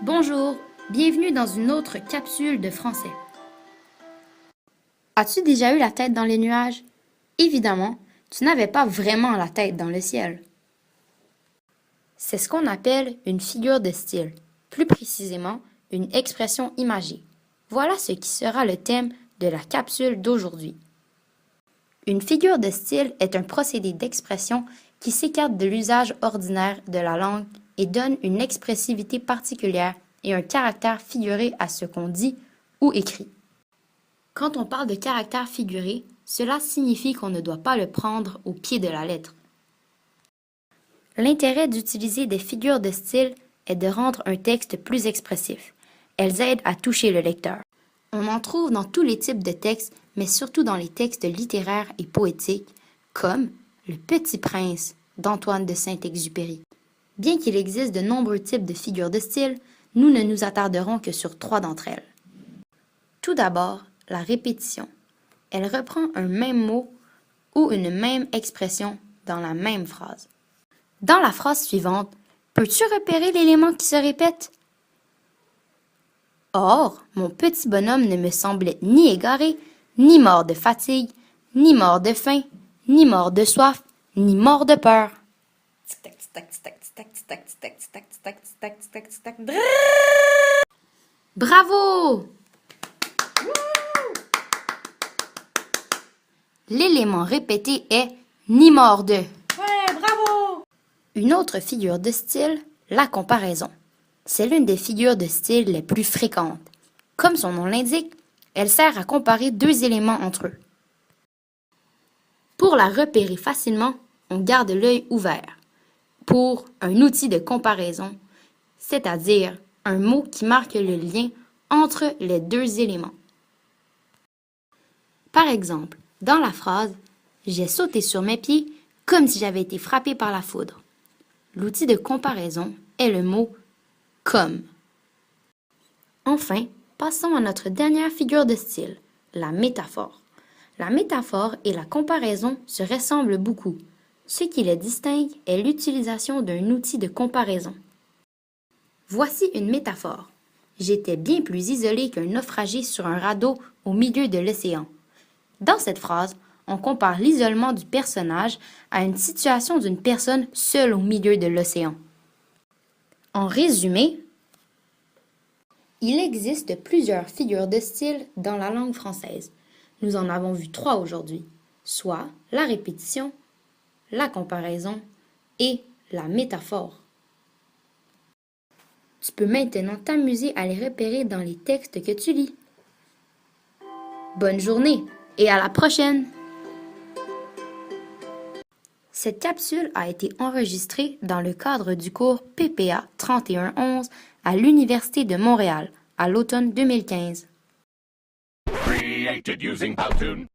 Bonjour, bienvenue dans une autre capsule de français. As-tu déjà eu la tête dans les nuages? Évidemment, tu n'avais pas vraiment la tête dans le ciel. C'est ce qu'on appelle une figure de style, plus précisément une expression imagée. Voilà ce qui sera le thème de la capsule d'aujourd'hui. Une figure de style est un procédé d'expression qui s'écarte de l'usage ordinaire de la langue et donne une expressivité particulière et un caractère figuré à ce qu'on dit ou écrit. Quand on parle de caractère figuré, cela signifie qu'on ne doit pas le prendre au pied de la lettre. L'intérêt d'utiliser des figures de style est de rendre un texte plus expressif. Elles aident à toucher le lecteur. On en trouve dans tous les types de textes, mais surtout dans les textes littéraires et poétiques, comme Le Petit Prince d'Antoine de Saint-Exupéry. Bien qu'il existe de nombreux types de figures de style, nous ne nous attarderons que sur 3 d'entre elles. Tout d'abord, la répétition. Elle reprend un même mot ou une même expression dans la même phrase. Dans la phrase suivante, peux-tu repérer l'élément qui se répète? Or, mon petit bonhomme ne me semblait ni égaré, ni mort de fatigue, ni mort de faim, ni mort de soif, ni mort de peur. Bravo! L'élément répété est ni mort de. Ouais, bravo! Une autre figure de style, la comparaison. C'est l'une des figures de style les plus fréquentes. Comme son nom l'indique, elle sert à comparer 2 éléments entre eux. Pour la repérer facilement, on garde l'œil ouvert. Pour un outil de comparaison, c'est-à-dire un mot qui marque le lien entre les 2 éléments. Par exemple, dans la phrase « J'ai sauté sur mes pieds comme si j'avais été frappé par la foudre », l'outil de comparaison est le mot « comme ». Enfin, passons à notre dernière figure de style, la métaphore. La métaphore et la comparaison se ressemblent beaucoup. Ce qui les distingue est l'utilisation d'un outil de comparaison. Voici une métaphore. J'étais bien plus isolé qu'un naufragé sur un radeau au milieu de l'océan. Dans cette phrase, on compare l'isolement du personnage à une situation d'une personne seule au milieu de l'océan. En résumé, il existe plusieurs figures de style dans la langue française. Nous en avons vu 3 aujourd'hui, soit la répétition, la comparaison et la métaphore. Tu peux maintenant t'amuser à les repérer dans les textes que tu lis. Bonne journée et à la prochaine! Cette capsule a été enregistrée dans le cadre du cours PPA 3111 à l'Université de Montréal à l'automne 2015. Created using Powtoon.